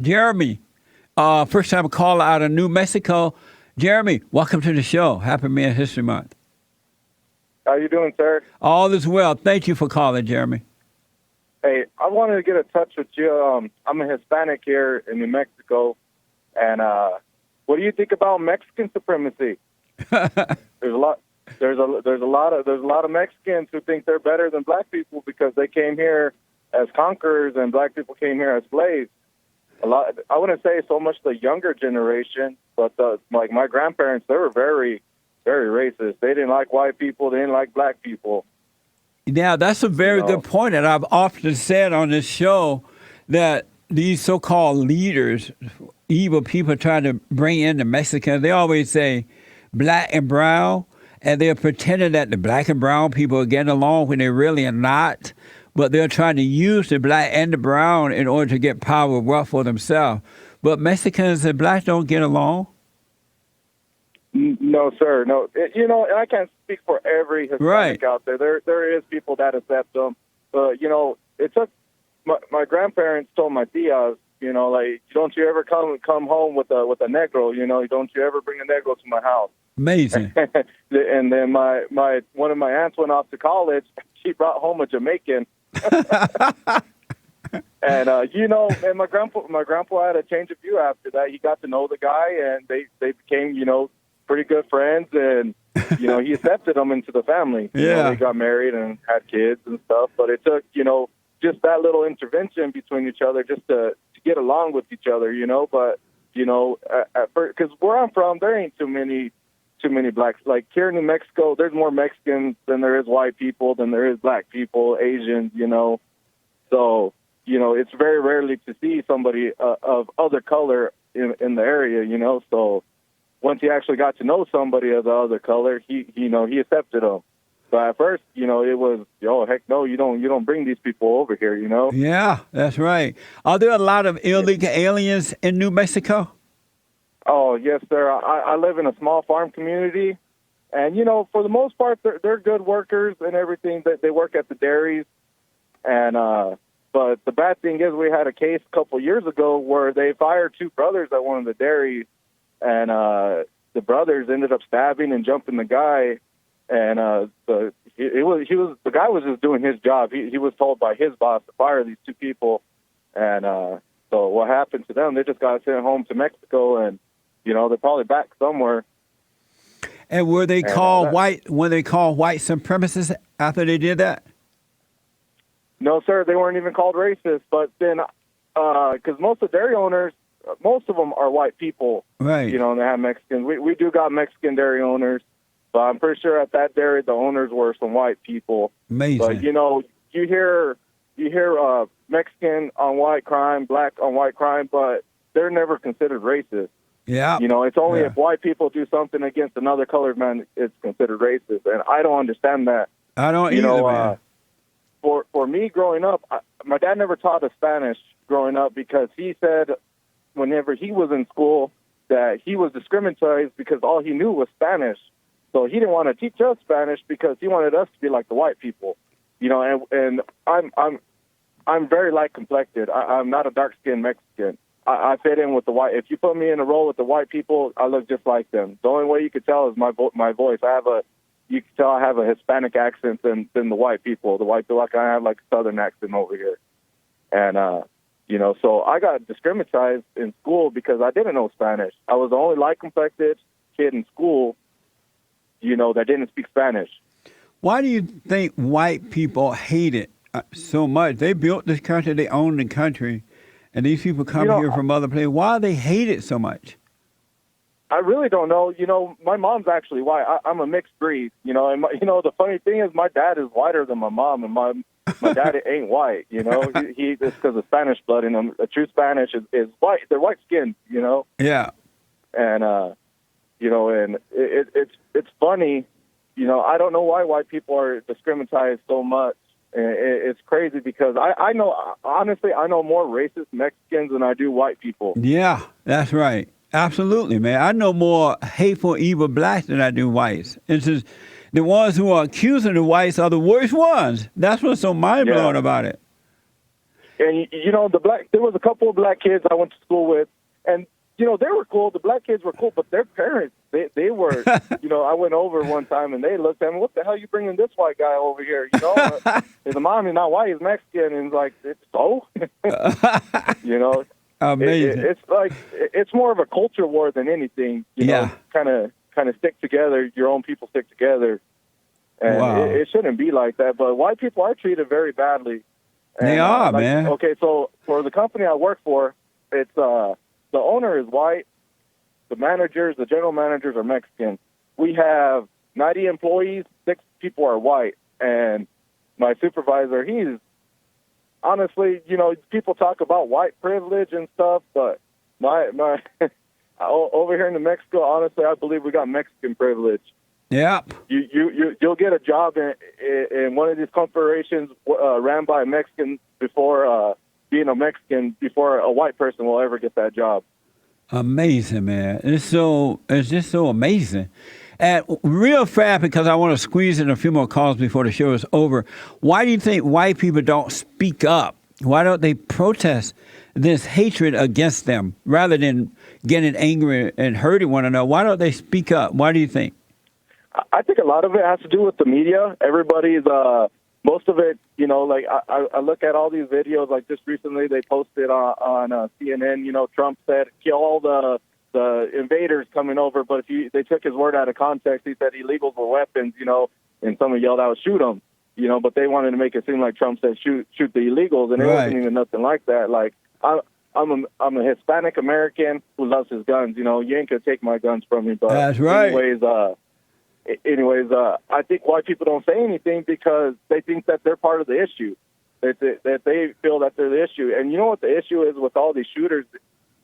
Jeremy, first time caller out of New Mexico. Jeremy, welcome to the show. Happy Men's History Month. How you doing, sir? All is well. Thank you for calling, Jeremy. Hey, I wanted to get in touch with you. I'm a Hispanic here in New Mexico, and what do you think about Mexican supremacy? There's a lot of Mexicans who think they're better than black people because they came here as conquerors and black people came here as slaves. I wouldn't say so much the younger generation, but like my grandparents, they were very, very racist. They didn't like white people. They didn't like black people. Now, that's a very good point, and I've often said on this show that these so-called leaders, evil people trying to bring in the Mexicans, they always say black and brown, and they're pretending that the black and brown people are getting along when they really are not, but they're trying to use the black and the brown in order to get power and wealth for themselves. But Mexicans and blacks don't get along. No, sir. No, I can't speak for every Hispanic out there. There is people that accept them, but it took my grandparents told my tias, like, don't you ever come home with a negro, don't you ever bring a negro to my house. Amazing. And then my one of my aunts went off to college. She brought home a Jamaican. And and my grandpa had a change of view after that. He got to know the guy, and they became pretty good friends, and he accepted them into the family. Yeah, they got married and had kids and stuff. But it took just that little intervention between each other just to get along with each other. But at first, because where I'm from, there ain't too many blacks. Like here in New Mexico, there's more Mexicans than there is white people, than there is black people, Asians. So it's very rarely to see somebody of other color in the area. So once he actually got to know somebody of the other color, he accepted them. But at first, it was, heck no, you don't bring these people over here, Yeah, that's right. Are there a lot of illegal aliens in New Mexico? Oh, yes, sir. I live in a small farm community, and, for the most part, they're good workers and everything. They work at the dairies, and but the bad thing is we had a case a couple years ago where they fired two brothers at one of the dairies, and the brothers ended up stabbing and jumping the guy, and the guy was just doing his job. He was told by his boss to fire these two people, and so what happened to them? They just got sent home to Mexico, and they're probably back somewhere. And were they called white? Were they called white supremacists after they did that? No, sir. They weren't even called racist. But then, because most of the dairy owners, most of them are white people, right? And they have Mexicans. We do got Mexican dairy owners, but I'm pretty sure at that dairy the owners were some white people. Amazing. But you hear Mexican on white crime, black on white crime, but they're never considered racist. Yeah. It's only if white people do something against another colored man, it's considered racist, and I don't understand that. I don't either, man. For me growing up, my dad never taught us Spanish growing up because he said whenever he was in school that he was discriminated because all he knew was Spanish. So he didn't want to teach us Spanish because he wanted us to be like the white people. And I'm very light complected. I'm not a dark skinned Mexican. I fit in with the white. If you put me in a role with the white people, I look just like them. The only way you could tell is my voice. You can tell I have a Hispanic accent than the white people. The white people, I have like a Southern accent over here. And, so I got discriminated in school because I didn't know Spanish. I was the only light-complected kid in school, that didn't speak Spanish. Why do you think white people hate it so much? They built this country, they own the country, and these people come here from other places. Why do they hate it so much? I really don't know. My mom's actually white. I'm a mixed breed, and the funny thing is my dad is whiter than my mom, and my dad ain't white, he it's because of Spanish blood in him. A true Spanish is white. They're white skinned, Yeah. And, and it's funny, I don't know why white people are discriminated so much. It's crazy because I know, honestly, I know more racist Mexicans than I do white people. Yeah, that's right. Absolutely, man. I know more hateful, evil blacks than I do whites. It's just the ones who are accusing the whites are the worst ones. That's what's so mind-blowing about it. And there was a couple of black kids I went to school with, and they were cool. The black kids were cool, but their parents, they were, I went over one time and they looked at me, what the hell are you bringing this white guy over here? His mom, he's not white, he's Mexican. And like, so? Amazing. It's like, it's more of a culture war than anything, kind of stick together. Your own people stick together. And wow. it shouldn't be like that. But white people are treated very badly. And, they are, man. Okay, so for the company I work for, it's, the owner is white. The general managers are Mexican. We have 90 employees. 6 people are white. And my supervisor, he's honestly, people talk about white privilege and stuff, but my over here in New Mexico, honestly, I believe we got Mexican privilege. Yep. You'll get a job in one of these corporations ran by a Mexican before being a Mexican before a white person will ever get that job. Amazing, man. It's just so amazing. And real fast, because I want to squeeze in a few more calls before the show is over. Why do you think white people don't speak up? Why don't they protest this hatred against them rather than getting angry and hurting one another? Why don't they speak up? Why do you think? I think a lot of it has to do with the media. Everybody's most of it, like I look at all these videos. Like just recently, they posted on CNN. Trump said kill all the invaders coming over, but they took his word out of context. He said illegals were weapons. And someone yelled out shoot them. But they wanted to make it seem like Trump said shoot the illegals, and it wasn't even nothing like that. Like I'm a Hispanic American who loves his guns. You ain't gonna take my guns from me. But that's right. Anyways, I think white people don't say anything because they think that they're part of the issue, that they feel that they're the issue. And you know what the issue is with all these shooters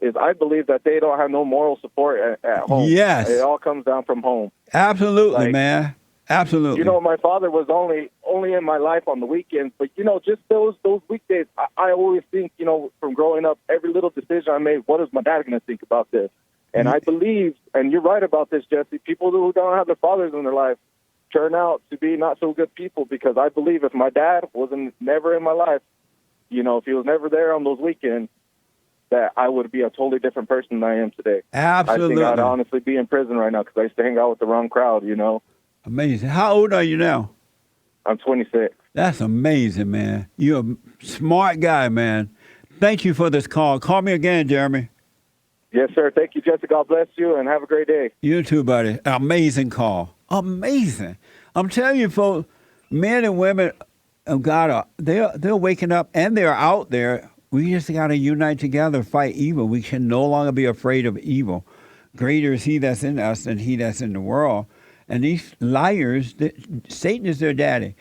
is I believe that they don't have no moral support at home. Yes. It all comes down from home. Absolutely, man. Absolutely. My father was only in my life on the weekends, but, just those weekdays, I always think, from growing up, every little decision I made, what is my dad going to think about this? And I believe, and you're right about this, Jesse, people who don't have their fathers in their life turn out to be not so good people, because I believe if my dad wasn't never in my life, if he was never there on those weekends, that I would be a totally different person than I am today. Absolutely. I think I'd honestly be in prison right now because I used to hang out with the wrong crowd, Amazing. How old are you now? I'm 26. That's amazing, man. You're a smart guy, man. Thank you for this call. Call me again, Jeremy. Yes, sir. Thank you, Jesse. God bless you, and have a great day. You too, buddy. Amazing call. Amazing. I'm telling you, folks, men and women of God, they're waking up, and they're out there. We just got to unite together, fight evil. We can no longer be afraid of evil. Greater is he that's in us than he that's in the world. And these liars, Satan is their daddy.